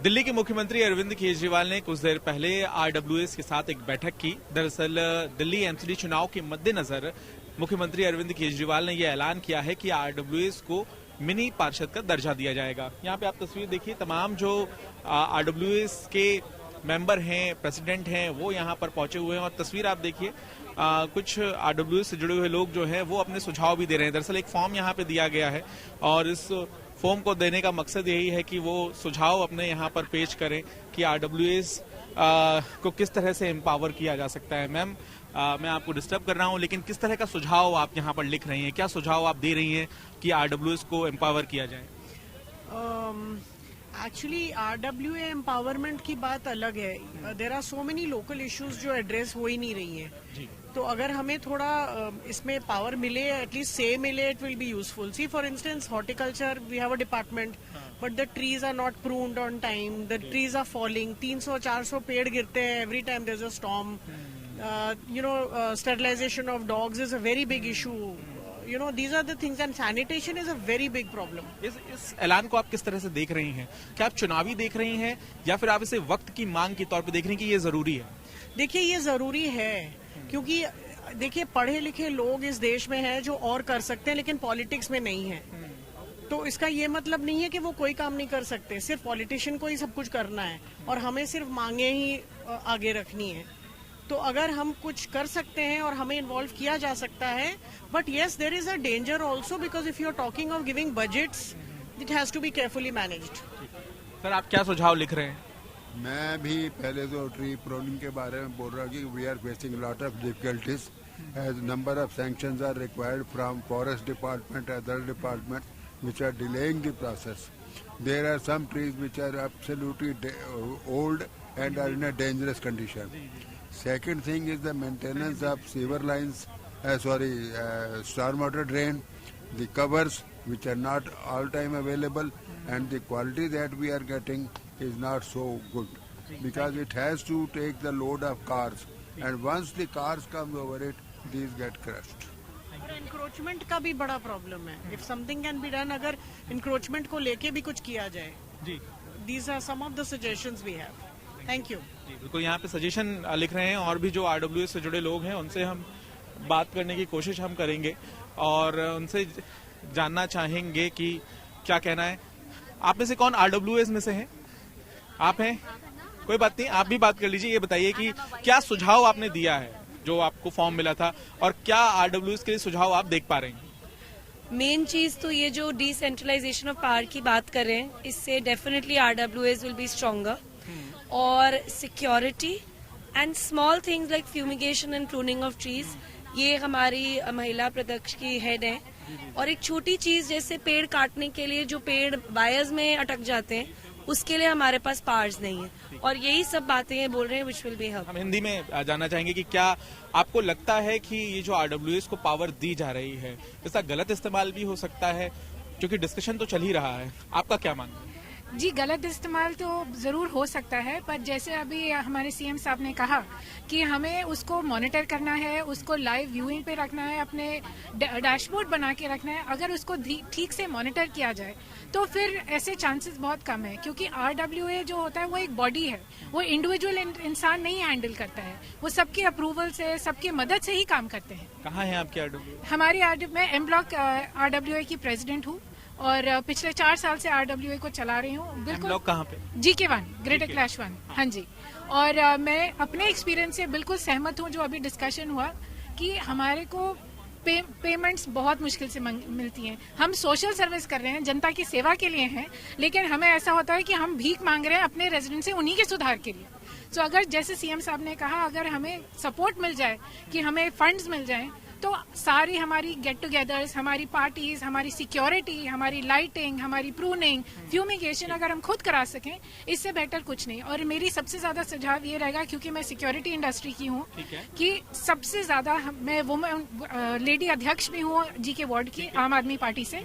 दिल्ली के मुख्यमंत्री अरविंद केजरीवाल ने कुछ देर पहले आरडब्ल्यूएस के साथ एक बैठक की। दरअसल दिल्ली एमसीडी चुनाव के मद्देनजर मुख्यमंत्री अरविंद केजरीवाल ने यह ऐलान किया है कि आरडब्ल्यूएस को मिनी पार्षद का दर्जा दिया जाएगा। यहाँ पे आप तस्वीर देखिए, तमाम जो आरडब्ल्यूएस के मेंबर हैं, प्रेसिडेंट हैं, वो यहाँ पर पहुंचे हुए हैं और तस्वीर आप देखिए, कुछ आरडब्ल्यूएस से जुड़े हुए लोग जो है वो अपने सुझाव भी दे रहे हैं। दरअसल एक फॉर्म यहाँ पे दिया गया है और इस फॉर्म को देने का मकसद यही है कि वो सुझाव अपने यहाँ पर पेश करें कि आरडब्ल्यूएस को किस तरह से एम्पावर किया जा सकता है। मैम, मैं आपको डिस्टर्ब कर रहा हूँ, लेकिन किस तरह का सुझाव आप यहाँ पर लिख रही हैं, क्या सुझाव आप दे रही हैं कि आरडब्ल्यूएस को एम्पावर किया जाए? एक्चुअली आरडब्ल्यूए एम्पावरमेंट की बात अलग है। There are so many local issues जो एड्रेस हो ही नहीं रही हैं। तो अगर हमें थोड़ा इसमें पावर मिले, एटलीस्ट से मिले, it will be useful. See for instance horticulture, we have a department but the trees are not pruned on time, the trees are falling, 300-400 पेड़ गिरते हैं every time there is a storm. Sterilization of dogs is a very big issue. You know, these are the things, and sanitation is a very big problem. इस ऐलान को आप किस तरह से देख रही हैं? क्या आप चुनावी देख रही हैं या फिर आप इसे वक्त की मांग के तौर पे देख रही हैं कि ये जरूरी है? देखिए, ये जरूरी है क्योंकि देखिए पढ़े लिखे लोग इस देश में हैं जो और कर सकते हैं, लेकिन पॉलिटिक्स में नहीं है। तो इसका ये मतलब नहीं है कि वो कोई काम नहीं कर सकते, सिर्फ पॉलिटिशियन को ही सब कुछ करना है और हमें सिर्फ मांगे ही आगे रखनी है। तो अगर हम कुछ कर सकते हैं और हमें इन्वॉल्व किया जा सकता है, but yes there is a danger also because if you are talking of giving budgets, it has to be carefully managed. Sir, आप क्या सुझाव लिख रहे हैं? मैं भी पहले तो ट्री प्रोनिंग के बारे में बोल रहा हूँ कि we are facing lot of difficulties as number of sanctions are required from forest department, other department which are delaying the process. There are some trees which are absolutely old and are in a dangerous condition. Second thing is the maintenance of sewer lines, stormwater drain, the covers which are not all time available, and the quality that we are getting is not so good because it has to take the load of cars, and once the cars come over it, these get crushed. Encroachment का भी बड़ा problem है। If something can be done, अगर encroachment को लेके भी कुछ किया जाए। जी, these are some of the suggestions we have. Thank you. जी बिल्कुल, यहाँ पे सजेशन लिख रहे हैं और भी जो आरडब्ल्यूएस से जुड़े लोग हैं उनसे हम बात करने की कोशिश हम करेंगे और उनसे जानना चाहेंगे कि क्या कहना है। आप में से कौन आरडब्ल्यूएस में से हैं? आप हैं? कोई बात नहीं, आप भी बात कर लीजिए। ये बताइए कि क्या सुझाव आपने दिया है जो आपको फॉर्म मिला था, और क्या आरडब्ल्यूएस के लिए सुझाव आप देख पा रहे हैं? मेन चीज तो ये जो डिसेंट्रलाइजेशन ऑफ पावर की बात कर रहे हैं, इससे डेफिनेटली आरडब्ल्यूएस विल बी स्ट्रॉन्गर। और security and small things like fumigation and pruning of trees, ये हमारी महिला प्रत्यक्ष की हेड है। और एक छोटी चीज जैसे पेड़ काटने के लिए जो पेड़ वायर्स में अटक जाते हैं, उसके लिए हमारे पास पावर्स नहीं है। और यही सब बातें बोल रहे हैं विच विल बी हेल्प। हम हिंदी में जानना चाहेंगे कि क्या आपको लगता है कि ये जो आरडब्ल्यूएस को पावर दी जा रही है, इसका गलत इस्तेमाल भी हो सकता है? क्योंकि डिस्कशन तो चल ही रहा है, आपका क्या मानना है? जी, गलत इस्तेमाल तो जरूर हो सकता है, पर जैसे अभी हमारे सीएम साहब ने कहा कि हमें उसको मॉनिटर करना है, उसको लाइव व्यूइंग पे रखना है, अपने डैशबोर्ड बना के रखना है। अगर उसको ठीक से मॉनिटर किया जाए तो फिर ऐसे चांसेस बहुत कम है, क्योंकि आरडब्ल्यूए जो होता है वो एक बॉडी है, वो इंडिविजुअल इंसान नहीं हैंडल करता है, वो सबके अप्रूवल से, सबकी मदद से ही काम करते हैं। कहाँ है आपकी आरडब्ल्यूए? हमारी मैं एम ब्लॉक आरडब्ल्यूए की प्रेसिडेंट हूँ और पिछले 4 साल से आरडब्ल्यूए को चला रही हूँ। बिल्कुल। ब्लॉक कहाँ पे? GK1, greater Kailash 1। हाँ जी। और मैं अपने एक्सपीरियंस से बिल्कुल सहमत हूँ जो अभी डिस्कशन हुआ कि हमारे को पेमेंट्स बहुत मुश्किल से मिलती हैं। हम सोशल सर्विस कर रहे हैं, जनता की सेवा के लिए हैं, लेकिन हमें ऐसा होता है कि हम भीख मांग रहे हैं अपने रेजिडेंट से उन्हीं के सुधार के लिए। तो अगर जैसे सीएम साहब ने कहा, अगर हमें सपोर्ट मिल जाए कि हमें फंड्स मिल जाएं, तो सारी हमारी गेट टुगेदर्स, हमारी पार्टीज, हमारी सिक्योरिटी, हमारी लाइटिंग, हमारी प्रूनिंग, फ्यूमिगेशन अगर हम खुद करा सकें, इससे बेटर कुछ नहीं। और मेरी सबसे ज्यादा सुझाव ये रहेगा, क्योंकि मैं सिक्योरिटी इंडस्ट्री की हूँ, कि सबसे ज्यादा मैं वुमेन लेडी अध्यक्ष भी हूँ GK वार्ड की, आम आदमी पार्टी से।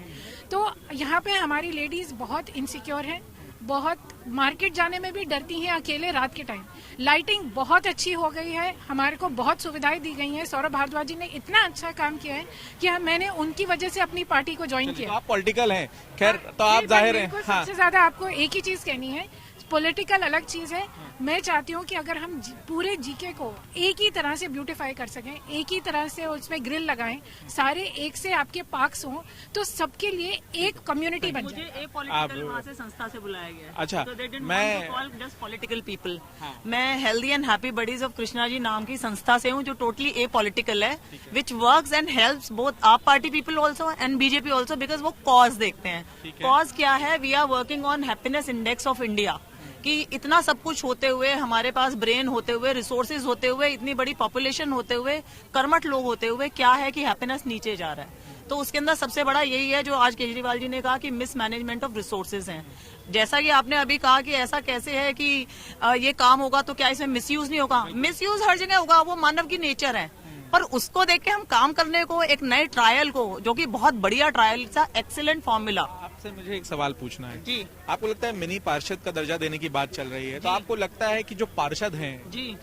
तो यहाँ पे हमारी लेडीज बहुत इनसिक्योर हैं, बहुत मार्केट जाने में भी डरती हैं अकेले रात के टाइम। लाइटिंग बहुत अच्छी हो गई है, हमारे को बहुत सुविधाएं दी गई हैं। सौरभ भारद्वाज जी ने इतना अच्छा काम किया है कि मैंने उनकी वजह से अपनी पार्टी को ज्वाइन किया। आप पॉलिटिकल हैं, खैर तो आप जाहिर हैं। सबसे ज्यादा आपको एक ही चीज कहनी है, पॉलिटिकल अलग चीज है। मैं चाहती हूँ कि अगर हम पूरे जीके को एक ही तरह से ब्यूटिफाई कर सकें, एक ही तरह से उसमें ग्रिल लगाएं, सारे एक से आपके पार्क्स हों, तो सबके लिए एक कम्युनिटी बन जाए। मुझे पॉलिटिकल वहाँ से संस्था से बुलाया गया। अच्छा, मैं जस्ट पॉलिटिकल पीपल, मैं healthy and happy buddies of Krishna ji नाम की संस्था से हूँ, जो टोटली ए पॉलिटिकल है, which works and helps both AAP party people also and BJP also, because वो कॉज देखते हैं। कॉज क्या है? We are working on happiness index of India, कि इतना सब कुछ होते हुए, हमारे पास ब्रेन होते हुए, रिसोर्सेज होते हुए, इतनी बड़ी पॉपुलेशन होते हुए, कर्मठ लोग होते हुए, क्या है कि हैप्पीनेस नीचे जा रहा है। तो उसके अंदर सबसे बड़ा यही है जो आज केजरीवाल जी ने कहा कि मिसमैनेजमेंट ऑफ रिसोर्सेज हैं। जैसा कि आपने अभी कहा कि ऐसा कैसे है कि ये काम होगा तो क्या इसमें मिसयूज नहीं होगा? मिसयूज हर जगह होगा, वो मानव की नेचर है। पर उसको देख के हम काम करने को, एक नए ट्रायल को, जो कि बहुत बढ़िया ट्रायल था, एक्सीलेंट फॉर्मूला। आपसे मुझे एक सवाल पूछना है जी। आपको लगता है मिनी पार्षद का दर्जा देने की बात चल रही है, तो आपको लगता है कि जो पार्षद हैं जी,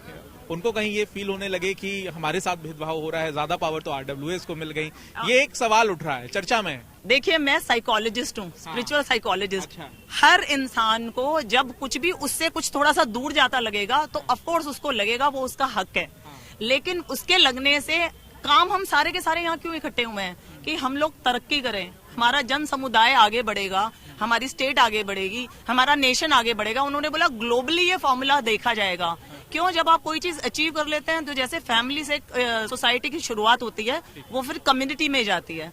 उनको कहीं ये फील होने लगे कि हमारे साथ भेदभाव हो रहा है, ज्यादा पावर तो आरडब्ल्यूएस को मिल गई? ये एक सवाल उठ रहा है, चर्चा में। देखिए, मैं साइकोलॉजिस्ट हूँ, स्पिरिचुअल साइकोलॉजिस्ट। अच्छा। हर इंसान को जब कुछ भी उससे कुछ थोड़ा सा दूर जाता लगेगा तो ऑफकोर्स उसको लगेगा वो उसका हक है, लेकिन उसके लगने से काम हम सारे के सारे यहाँ क्यों इकट्ठे हुए हैं कि हम लोग तरक्की करें, हमारा जन समुदाय आगे बढ़ेगा, हमारी स्टेट आगे बढ़ेगी, हमारा नेशन आगे बढ़ेगा। उन्होंने बोला ग्लोबली ये फॉर्मूला देखा जाएगा। क्यों? जब आप कोई चीज अचीव कर लेते हैं तो जैसे फैमिली से सोसाइटी की शुरुआत होती है, वो फिर कम्युनिटी में जाती है।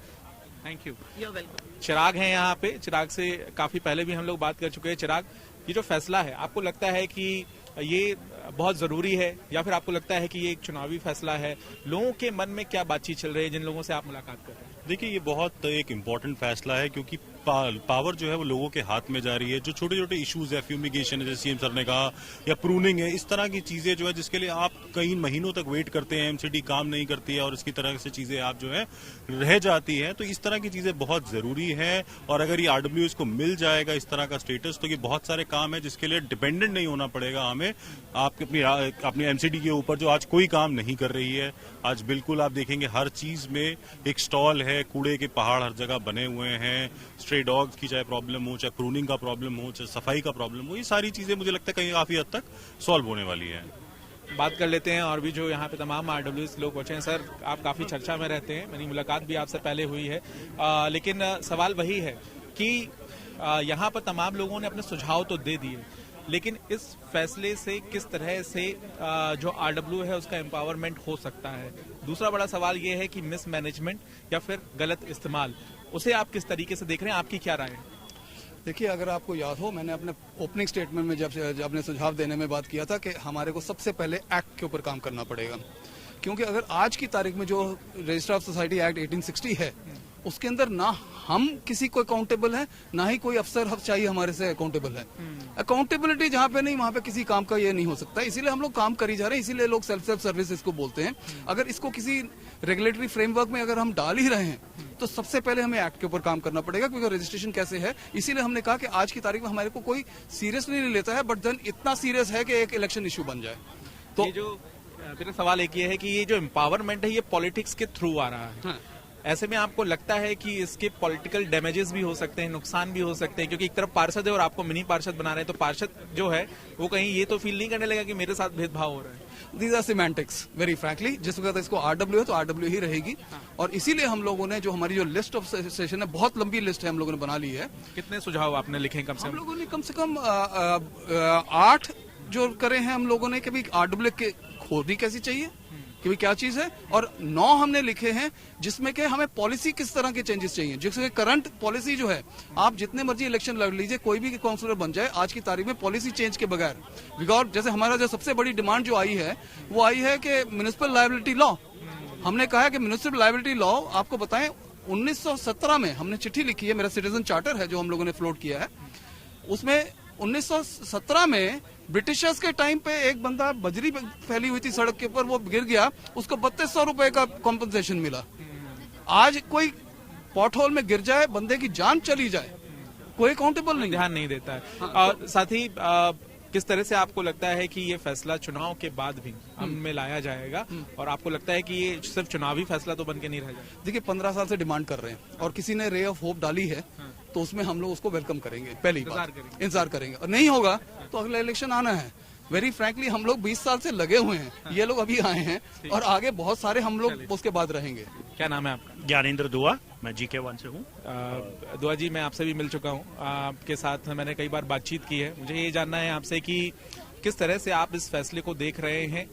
Thank you. You're welcome. चिराग हैं यहाँ पे, चिराग से काफी पहले भी हम लोग बात कर चुके हैं। चिराग, ये जो फैसला है, आपको लगता है कि ये बहुत जरूरी है, या फिर आपको लगता है कि ये एक चुनावी फैसला है? लोगों के मन में क्या बातचीत चल रही है जिन लोगों से आप मुलाकात कर रहे हैं? देखिए, ये बहुत एक इम्पोर्टेंट फैसला है, क्योंकि पावर जो है वो लोगों के हाथ में जा रही है। जो छोटे छोटे इश्यूज है, फ्यूमिगेशन है जैसे सीएम सर ने कहा, या प्रूनिंग है, इस तरह की चीजें जो है जिसके लिए आप कई महीनों तक वेट करते हैं, एमसीडी काम नहीं करती है और इसकी तरह से चीजें आप जो है रह जाती है, तो इस तरह की चीजें बहुत जरूरी है। और अगर ये आरडब्ल्यूएस को मिल जाएगा इस तरह का स्टेटस, तो ये बहुत सारे काम है जिसके लिए डिपेंडेंट नहीं होना पड़ेगा हमें आपके अपनी एमसीडी के ऊपर, जो आज कोई काम नहीं कर रही है। आज बिल्कुल आप देखेंगे हर चीज में एक स्टॉल है, कूड़े के पहाड़ हर जगह बने हुए हैं, स्ट्रे डॉग्स की चाहे प्रॉब्लम हो, चाहे प्रूनिंग का प्रॉब्लम हो, चाहे सफाई का प्रॉब्लम हो, ये सारी चीजें मुझे लगता है कहीं काफी हद तक सॉल्व होने वाली है। बात कर लेते हैं और भी जो यहाँ पे तमाम आरडब्ल्यूएस लोग पहुंचे हैं। सर, आप काफी चर्चा में रहते हैं, मेरी मुलाकात भी आपसे पहले हुई है, लेकिन सवाल वही है कि यहाँ पर तमाम लोगों ने अपने सुझाव तो दे दिए, लेकिन इस फैसले से किस तरह से जो आरडब्ल्यू है उसका एम्पावरमेंट हो सकता है? दूसरा बड़ा सवाल ये है कि मिसमैनेजमेंट या फिर गलत इस्तेमाल, उसे आप किस तरीके से देख रहे हैं? आपकी क्या राय है? देखिए, अगर आपको याद हो, मैंने अपने ओपनिंग स्टेटमेंट में जब अपने सुझाव देने में बात किया था कि हमारे को सबसे पहले एक्ट के ऊपर काम करना पड़ेगा, क्योंकि अगर आज की तारीख में जो रजिस्टर ऑफ सोसाइटी एक्ट 1860 है, उसके अंदर ना हम किसी को अकाउंटेबल है, ना ही कोई अफसर चाहिए हमारे से अकाउंटेबल है। अकाउंटेबिलिटी जहाँ पे नहीं, वहाँ पे किसी काम का ये नहीं हो सकता। इसीलिए हम लोग काम करी जा रहे हैं, इसीलिए लोग सेल्फ सर्विस इसको बोलते हैं। अगर इसको किसी रेगुलेटरी फ्रेमवर्क में अगर हम डाल ही रहे हैं, तो सबसे पहले हमें एक्ट के ऊपर काम करना पड़ेगा, क्योंकि रजिस्ट्रेशन कैसे है। इसीलिए हमने कहा कि आज की तारीख में हमारे को कोई सीरियसली नहीं लेता है, बट देन इतना सीरियस है कि एक इलेक्शन इशू बन जाए। तो ये जो मेरा सवाल एक ये है कि ये जो एम्पावरमेंट है, ये पॉलिटिक्स के थ्रू आ रहा है। हाँ। ऐसे में आपको लगता है कि इसके पॉलिटिकल डैमेजेस भी हो सकते हैं, नुकसान भी हो सकते हैं? क्योंकि एक तरफ पार्षद है और आपको मिनी पार्षद बना रहे हैं, तो पार्षद जो है वो कहीं ये तो फील नहीं करने लगा कि मेरे साथ भेदभाव हो रहा है? These are semantics, very frankly. जिस वक्त इसको आरडब्ल्यू है तो आरडब्ल्यू ही रहेगी। और इसीलिए हम लोगों ने जो हमारी जो लिस्ट ऑफ सेशन है, बहुत लंबी लिस्ट है, हम लोगों ने बना ली है। कितने सुझाव आपने लिखे हैं? हम लोगों ने कम से कम 8 जो करे हैं हम लोगों ने कि भाई आरडब्ल्यू के खोदी कैसी चाहिए, कि भाई क्या चीज है, और 9 हमने लिखे हैं जिसमें कि हमें पॉलिसी किस तरह के चेंजेस चाहिए। जिसमें करंट पॉलिसी जो है, आप जितने मर्जी इलेक्शन लड़ लीजिए, कोई भी काउंसलर बन जाए, आज की तारीख में पॉलिसी चेंज के बगैर, बिकॉज जैसे हमारा जो सबसे बड़ी डिमांड जो आई है, वो आई है कि म्युनिसिपल लायबिलिटी लॉ। हमने कहा है कि म्युनिसिपल लायबिलिटी लॉ, आपको बताएं 1917 में हमने चिट्ठी लिखी है, मेरा सिटीजन चार्टर है जो हम लोगों ने फ्लोट किया है, उसमें 1917 में ब्रिटिशर्स के टाइम पे एक बंदा, बजरी फैली हुई थी सड़क के ऊपर, वो गिर गया, उसको 3200 रुपए का कॉम्पनसेशन मिला। आज कोई पॉट होल में गिर जाए, बंदे की जान चली जाए, कोई अकाउंटेबल नहीं, ध्यान नहीं देता है। और साथ ही किस तरह से आपको लगता है कि ये फैसला चुनाव के बाद भी अमल में लाया जाएगा, और आपको लगता है कि ये सिर्फ चुनावी फैसला तो बन के नहीं रह जाएगा? देखिए, 15 साल से डिमांड कर रहे हैं और किसी ने रे ऑफ होप डाली है, तो उसमें हम लोग उसको वेलकम करेंगे, पहली इंतजार बात इंतजार करेंगे। और नहीं होगा तो अगला इलेक्शन आना है। वेरी फ्रैंकली हम लोग 20 साल से लगे हुए हैं, ये लोग अभी आए हैं और आगे बहुत सारे हम लोग उसके बाद रहेंगे। क्या नाम है आपका? ज्ञानेंद्र दुआ, मैं GK1 से हूँ। दुआ जी, मैं आपसे भी मिल चुका हूँ, आपके साथ मैंने कई बार बातचीत की है। मुझे ये जानना है आपसे कि किस तरह से आप इस फैसले को देख रहे हैं।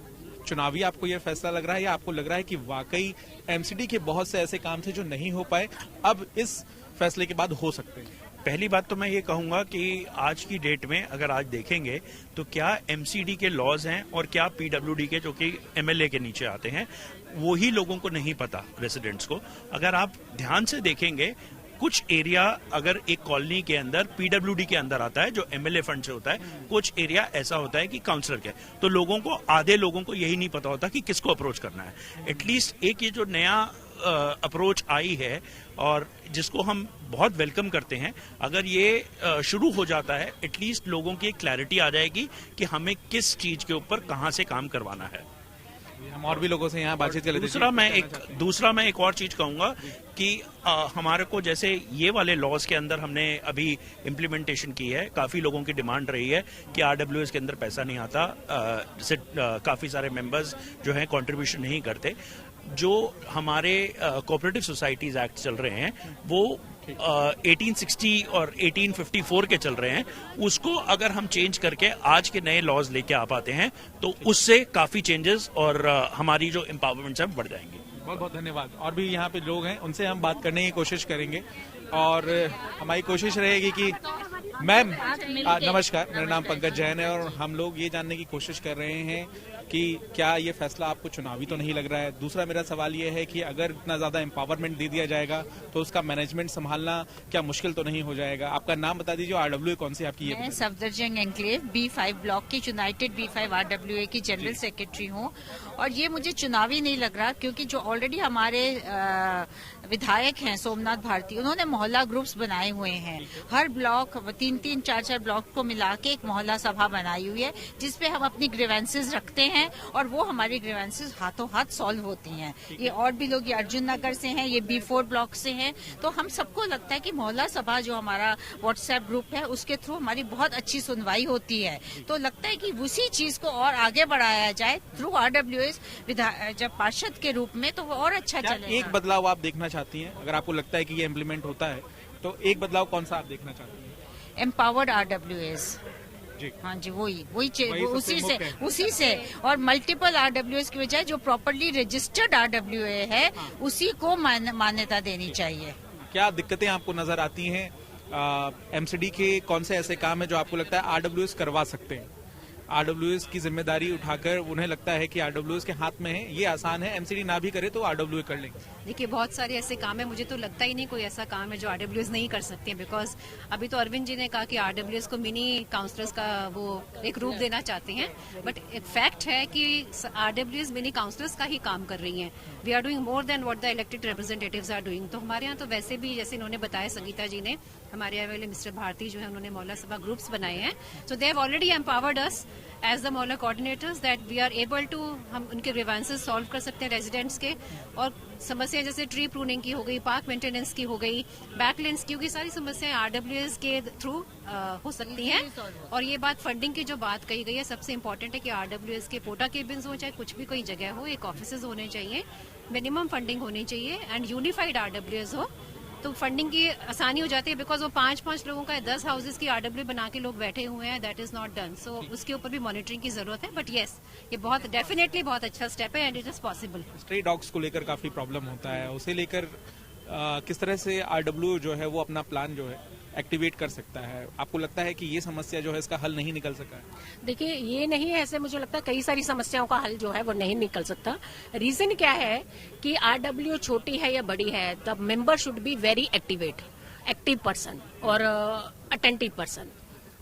चुनावी आपको ये फैसला लग रहा है या आपको लग रहा है कि वाकई MCD के बहुत से ऐसे काम थे जो नहीं हो पाए, अब इस फैसले के बाद हो सकते हैं? पहली बात तो मैं ये कहूंगा कि आज की डेट में अगर आज देखेंगे तो क्या MCD के लॉज हैं और क्या PWD के, जो कि MLA के नीचे आते हैं, वो ही लोगों को नहीं पता, रेसिडेंट्स को। अगर आप ध्यान से देखेंगे, कुछ एरिया अगर एक कॉलोनी के अंदर PWD के अंदर आता है जो MLA फंड से होता है, कुछ एरिया ऐसा होता है कि काउंसलर के, तो लोगों को, आधे लोगों को यही नहीं पता होता कि किसको अप्रोच करना है। एटलीस्ट एक ये जो नया अप्रोच आई है और जिसको हम बहुत वेलकम करते हैं, अगर ये शुरू हो जाता है, एटलीस्ट लोगों की एक क्लैरिटी आ जाएगी कि हमें किस चीज के ऊपर कहां से काम करवाना है। हम और भी लोगों से यहाँ बातचीत कर लेते हैं। दूसरा मैं एक और चीज कहूंगा कि हमारे को, जैसे ये वाले लॉज के अंदर हमने अभी इम्प्लीमेंटेशन की है, काफी लोगों की डिमांड रही है कि RWS के अंदर पैसा नहीं आता, जैसे काफी सारे मेंबर्स जो हैं कंट्रीब्यूशन नहीं करते। जो हमारे कोऑपरेटिव सोसाइटीज एक्ट चल रहे हैं वो 1860 और 1854 के चल रहे हैं, उसको अगर हम चेंज करके आज के नए लॉज लेके आ पाते हैं तो उससे काफी चेंजेस और हमारी जो एम्पावरमेंट है बढ़ जाएंगी। बहुत बहुत धन्यवाद। और भी यहाँ पे लोग हैं, उनसे हम बात करने की कोशिश करेंगे और हमारी कोशिश रहेगी कि मैम नमस्कार, मेरा नाम पंकज जैन है और हम लोग ये जानने की कोशिश कर रहे हैं कि क्या ये फैसला आपको चुनावी तो नहीं लग रहा है। दूसरा मेरा सवाल ये है कि अगर इतना ज्यादा एम्पावरमेंट दे दिया जाएगा तो उसका मैनेजमेंट संभालना क्या मुश्किल तो नहीं हो जाएगा? आपका नाम बता दीजिए, RWA कौन सी आपकी? मैं सफदरजंग एनक्लेव B5 ब्लॉक की यूनाइटेड B5 RWA की जनरल सेक्रेटरी हूँ और ये मुझे चुनावी नहीं लग रहा, क्योंकि जो ऑलरेडी हमारे विधायक हैं सोमनाथ भारती, उन्होंने मोहल्ला ग्रुप्स बनाए हुए हैं। हर ब्लॉक 3-3, 4-4 ब्लॉक को मिला के एक मोहल्ला सभा बनाई हुई है जिसपे हम अपनी ग्रीवेंसेस रखते हैं और वो हमारी ग्रीवेंसेस हाथों हाथ सॉल्व होती हैं। ये और भी लोग, ये अर्जुन नगर से हैं, ये B4 ब्लॉक से हैं, तो हम सबको लगता है कि मोहल्ला सभा जो हमारा व्हाट्सएप ग्रुप है उसके थ्रू हमारी बहुत अच्छी सुनवाई होती है। तो लगता है कि उसी चीज को और आगे बढ़ाया जाए थ्रू RWS जब पार्षद के रूप में, तो वो और अच्छा चलेगा। एक बदलाव आप देखना चाहती हैं, अगर आपको लगता है कि ये इम्प्लीमेंट होता है तो एक बदलाव कौन सा आप देखना चाहती हैं? Empowered RWS। हाँ जी, उसी से और मल्टीपल RWS की बजाय जो प्रॉपर्ली रजिस्टर्ड RWA है उसी को मान्यता देनी चाहिए। क्या दिक्कतें आपको नजर आती हैं? MCD के कौन से ऐसे काम है जो आपको लगता है RWS करवा सकते हैं? RWS की जिम्मेदारी उठाकर उन्हें लगता है कि RWS के हाथ में है, ये आसान है, MCD ना भी करे तो RWA कर लेंगे। देखिए, बहुत सारे ऐसे काम है, मुझे तो लगता ही नहीं कोई ऐसा काम है जो RWS नहीं कर सकते हैं। बिकॉज अभी तो अरविंद जी ने कहा कि RWS को मिनी काउंसलर्स का वो एक रूप देना चाहते हैं, बट एक फैक्ट है कि RWS मिनी काउंसलर्स का ही काम कर रही हैं। We are doing more than what the elected representatives are doing. तो हमारे यहाँ तो वैसे भी, जैसे इन्होंने बताया संगीता जी ने, हमारे यहाँ वाले मिस्टर भारती जो है उन्होंने मोहल्ला सभा ग्रुप्स बनाए हैं। So they have already empowered us as the mohalla coordinators that we are able to, हम उनके ग्रीवेंसेस सॉल्व कर सकते हैं रेजिडेंट्स के, और समस्याएं जैसे ट्री प्रूनिंग की हो गई, पार्क मेंटेनेंस की हो गई, बैकलेंस की हो गई, सारी समस्याएं RWS के थ्रू हो सकती हैं। और ये बात फंडिंग की जो बात कही गई है, सबसे इम्पोर्टेंट है कि RWS के पोटा केबिन्स हो, चाहे कुछ भी कोई जगह हो, एक ऑफिसेज होने चाहिए, मिनिमम फंडिंग होनी चाहिए एंड यूनिफाइड RWS हो, तो फंडिंग की आसानी हो जाती है। बिकॉज वो 5-5 लोगों का 10 हाउसेज की RWA बना के लोग बैठे हुए हैं, दैट इज नॉट डन। सो उसके ऊपर भी मॉनिटरिंग की जरूरत है, बट येस, ये बहुत डेफिनेटली बहुत अच्छा स्टेप है and it is possible. Stray dogs को लेकर काफी प्रॉब्लम होता है, उसे लेकर किस तरह से RW जो है वो अपना प्लान जो है एक्टिवेट कर सकता है? आपको लगता है कि ये समस्या जो है इसका हल नहीं निकल सका है? देखिए, ये नहीं है, ऐसे मुझे लगता है कई सारी समस्याओं का हल जो है वो नहीं निकल सकता। रीजन क्या है कि RW छोटी है या बड़ी है, the member should be very active person और अटेंटिव पर्सन।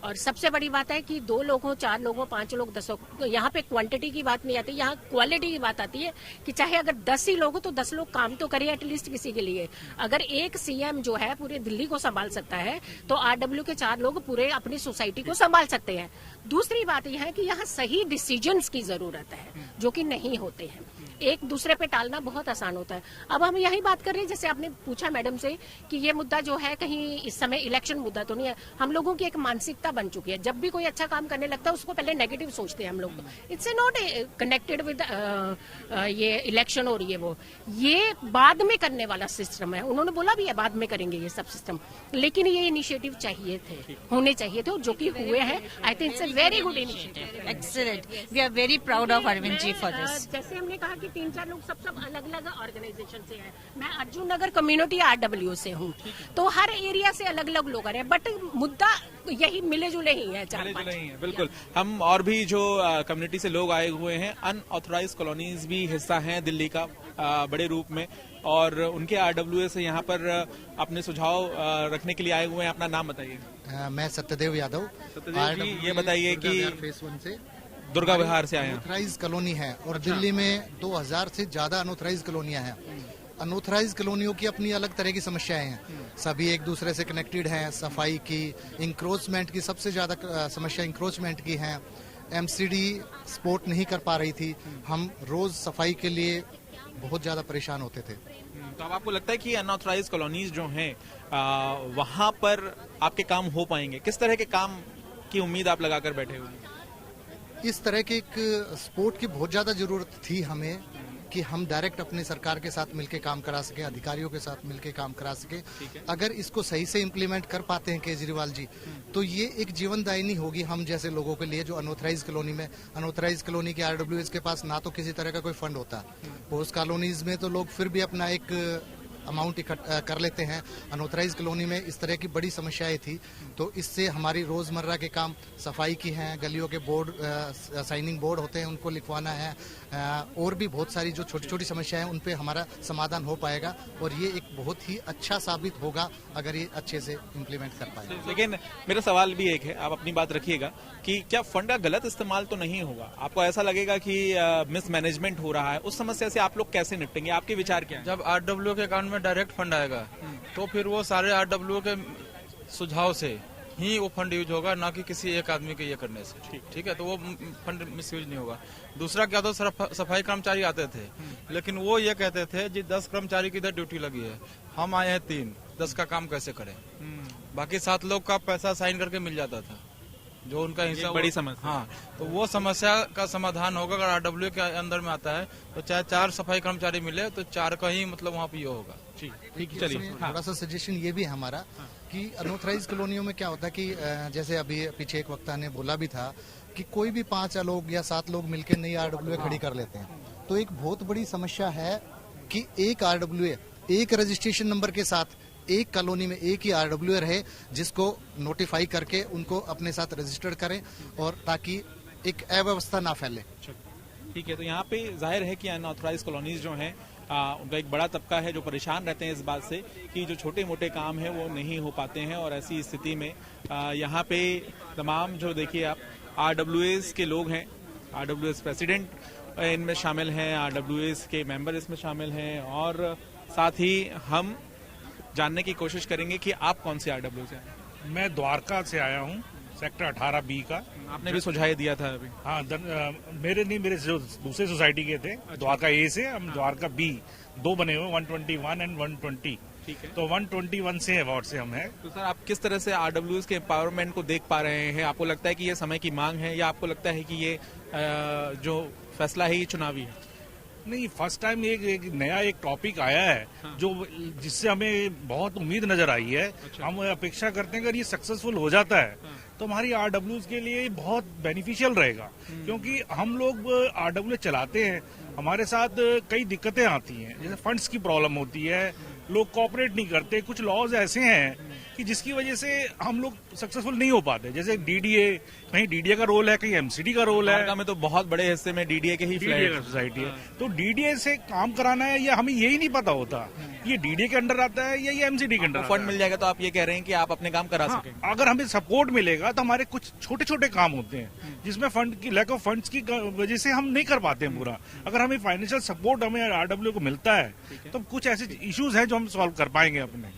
और सबसे बड़ी बात है कि 2 लोग हो, 4 लोग हो, 5 लोग, 10 लोग, तो यहाँ पे क्वांटिटी की बात नहीं आती, यहाँ क्वालिटी की बात आती है कि चाहे अगर 10 ही लोग हो तो 10 लोग काम तो करिए एटलीस्ट किसी के लिए। अगर एक CM जो है पूरे दिल्ली को संभाल सकता है तो RW के 4 लोग पूरे अपनी सोसाइटी को संभाल सकते हैं। दूसरी बात यह है कि यहाँ सही डिसीजंस की जरूरत है जो कि नहीं होते हैं। एक दूसरे पे टालना बहुत आसान होता है। अब हम यही बात कर रहे हैं, जैसे आपने पूछा मैडम से कि ये मुद्दा जो है कहीं इस समय इलेक्शन मुद्दा तो नहीं है। हम लोगों की एक मानसिकता बन चुकी है, जब भी कोई अच्छा काम करने लगता है उसको पहले नेगेटिव सोचते हैं हम लोग। इट्स नॉट कनेक्टेड विद ये इलेक्शन और ये बाद में करने वाला सिस्टम है। उन्होंने बोला भी है बाद में करेंगे ये सब सिस्टम, लेकिन ये इनिशिएटिव चाहिए थे, होने चाहिए थे, जो कि हुए हैं। I think it's a very good initiative. Excellent, we are very proud of Arvind ji for this. जैसे हमने कहा कि 3-4 लोग सब अलग अलग ऑर्गेनाइजेशन से हैं। मैं अर्जुन नगर कम्युनिटी RW से हूँ, तो हर एरिया से अलग अलग लोग आ रहे हैं, बट मुद्दा यही मिले जुले ही है, 4-5। बिल्कुल। हम और भी जो कम्युनिटी से लोग आए हुए हैं, अनऑथराइज्ड कॉलोनीज भी हिस्सा हैं दिल्ली का बड़े रूप में, और उनके RWS यहाँ पर अपने सुझाव रखने के लिए आए हुए हैं। अपना नाम बताइए। मैं सत्यदेव यादव। सत्यदेव जी, ये बताइए कि फेस 1 से दुर्गा विहार से आए हैं। अनऑथराइज्ड कॉलोनी है और दिल्ली में 2000 से ज्यादा अनऑथराइज्ड कॉलोनियां हैं। अनऑथराइज्ड कॉलोनियों की अपनी अलग तरह की समस्याएं हैं, सभी एक दूसरे से कनेक्टेड हैं। सफाई की, इंक्रोचमेंट की, सबसे ज्यादा समस्या इंक्रोचमेंट की है। MCD सपोर्ट नहीं कर पा रही थी, हम रोज सफाई के लिए बहुत ज्यादा परेशान होते थे। तो अब आपको लगता है कि अनऑथराइज्ड कॉलोनीज जो हैं वहां पर आपके काम हो पाएंगे? किस तरह के काम की उम्मीद आप लगाकर बैठे हुए हैं? इस तरह के एक सपोर्ट की बहुत ज्यादा जरूरत थी हमें, कि हम डायरेक्ट अपनी सरकार के साथ मिलकर काम करा सके, अधिकारियों के साथ मिलकर काम करा सके। अगर इसको सही से इम्प्लीमेंट कर पाते हैं केजरीवाल जी, तो ये एक जीवनदायिनी होगी हम जैसे लोगों के लिए जो अनऑथराइज्ड कॉलोनी में। अनऑथराइज्ड कॉलोनी के RWS के पास ना तो किसी तरह का कोई फंड होता, पोस्ट कॉलोनीज में तो लोग फिर भी अपना एक अमाउंट इकट्ठा कर लेते हैं। अनऑथराइज्ड कॉलोनी में इस तरह की बड़ी समस्याएं थी, तो इससे हमारी रोजमर्रा के काम, सफाई की हैं, गलियों के बोर्ड, साइनिंग बोर्ड होते हैं उनको लिखवाना है, और भी बहुत सारी जो छोटी छोटी समस्याएं हैं उन पे हमारा समाधान हो पाएगा, और ये एक बहुत ही अच्छा साबित होगा अगर ये अच्छे से इम्प्लीमेंट कर पाए। लेकिन मेरा सवाल भी एक है, आप अपनी बात रखिएगा, कि क्या फंड का गलत इस्तेमाल तो नहीं होगा? आपको ऐसा लगेगा कि मिसमैनेजमेंट हो रहा है? उस समस्या से आप लोग कैसे निपटेंगे? आपके विचार क्या है? जब RW के अकाउंट में डायरेक्ट फंड आएगा तो फिर वो सारे RW के सुझाव से ही वो फंड यूज होगा, ना कि किसी एक आदमी के ये करने से। ठीक है, तो वो फंड मिस यूज नहीं होगा। दूसरा क्या, तो सफाई कर्मचारी आते थे, लेकिन वो ये कहते थे जी 10 कर्मचारी की इधर ड्यूटी लगी है, हम आए हैं 3, 10 का काम कैसे करें? बाकी 7 लोग का पैसा साइन करके मिल जाता था, जो उनका हिस्सा। बड़ी समस्या। हाँ, तो वो समस्या का समाधान होगा अगर RW के अंदर में आता है, तो चाहे 4 सफाई कर्मचारी मिले तो 4 का ही मतलब वहाँ पे ये होगा। ठीक, चलिए। थोड़ा सा सजेशन ये भी है हमारा कि अनऑथराइज्ड कॉलोनियों में क्या होता है कि जैसे अभी पीछे एक वक्ता ने बोला भी था कि कोई भी 5 लोग या 7 लोग मिलकर नई RWA खड़ी कर लेते हैं, तो एक बहुत बड़ी समस्या है कि एक RWA एक रजिस्ट्रेशन नंबर के साथ एक कॉलोनी में एक ही RWA रहे, जिसको नोटिफाई करके उनको अपने साथ रजिस्टर्ड करें, और ताकि एक अव्यवस्था ना फैले। ठीक है, तो यहाँ पे जाहिर है कि अनऑथराइज्ड कॉलोनीज जो हैं उनका एक बड़ा तबका है जो परेशान रहते हैं इस बात से कि जो छोटे मोटे काम हैं वो नहीं हो पाते हैं, और ऐसी स्थिति में यहाँ पे तमाम जो देखिए आप RWS के लोग हैं, RWS प्रेसिडेंट इनमें शामिल हैं, RWS के मेंबर इसमें शामिल हैं, और साथ ही हम जानने की कोशिश करेंगे कि आप कौन से RWS से आए? मैं द्वारका से आया हूँ, सेक्टर 18B का। आपने भी सुझाव दिया था अभी? हाँ, मेरे नहीं, मेरे जो दूसरे सोसाइटी के थे, द्वारका A से, हम द्वारका B 2 बने हुए, 121 एंड 120। ठीक है, तो 121 से वार्ड से हम हैं। तो सर आप किस तरह से RWS के एम्पावरमेंट को देख पा रहे हैं? आपको लगता है कि ये समय की मांग है, या आपको लगता है कि ये जो फैसला है ये चुनावी है? नहीं, फर्स्ट टाइम एक नया एक टॉपिक आया है। हाँ। जो जिससे हमें बहुत उम्मीद नजर आई है। अच्छा। हम अपेक्षा करते हैं अगर ये सक्सेसफुल हो जाता है। हाँ। तो हमारी RWS के लिए बहुत बेनिफिशियल रहेगा, क्योंकि हम लोग RWS चलाते हैं, हमारे साथ कई दिक्कतें आती हैं, जैसे फंड्स की प्रॉब्लम होती है, लोग कोऑपरेट नहीं करते, कुछ लॉज ऐसे हैं कि जिसकी वजह से हम लोग सक्सेसफुल नहीं हो पाते। जैसे DDA, कहीं DDA का रोल है, कहीं MCD का रोल है। में तो बहुत बड़े हिस्से में DDA के ही फ्लैट सोसाइटी है, तो DDA से काम कराना है, या हमें यही नहीं पता होता ये DDA के अंडर आता है या ये MCD के अंडर। फंड मिल जाएगा तो आप ये कह रहे हैं कि आप अपने काम करा सकेंगे। अगर हमें सपोर्ट मिलेगा तो हमारे कुछ छोटे छोटे काम होते हैं जिसमें फंड की लैक ऑफ फंड्स की वजह से हम नहीं कर पाते हैं पूरा। अगर हमें फाइनेंशियल सपोर्ट हमें RWA को मिलता है तो कुछ ऐसे इश्यूज हैं जो हम सॉल्व कर पाएंगे अपने।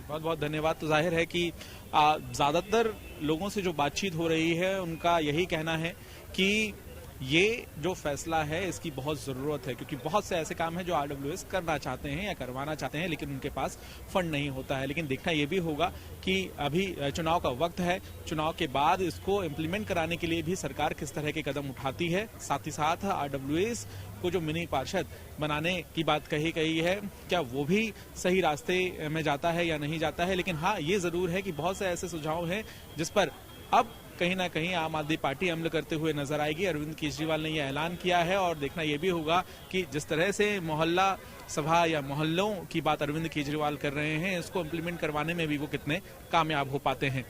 बहुत बहुत धन्यवाद। तो जाहिर है कि ज्यादातर लोगों से जो बातचीत हो रही है उनका यही कहना है कि ये जो फैसला है इसकी बहुत जरूरत है, क्योंकि बहुत से ऐसे काम हैं जो आरडब्ल्यूएस करना चाहते हैं या करवाना चाहते हैं, लेकिन उनके पास फंड नहीं होता है। लेकिन देखना यह भी होगा कि अभी चुनाव का वक्त है, चुनाव के बाद इसको इम्प्लीमेंट कराने के लिए भी सरकार किस तरह के कदम उठाती है। साथ ही साथ आरडब्ल्यूएस को जो मिनी पार्षद बनाने की बात कही गई है, क्या वो भी सही रास्ते में जाता है या नहीं जाता है। लेकिन हाँ, ये जरूर है कि बहुत से ऐसे सुझाव हैं जिस पर अब कहीं ना कहीं आम आदमी पार्टी अमल करते हुए नजर आएगी। अरविंद केजरीवाल ने यह ऐलान किया है और देखना यह भी होगा कि जिस तरह से मोहल्ला सभा या मोहल्लों की बात अरविंद केजरीवाल कर रहे हैं, इसको इम्प्लीमेंट करवाने में भी वो कितने कामयाब हो पाते हैं।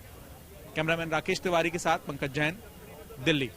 कैमरामैन राकेश तिवारी के साथ पंकज जैन, दिल्ली।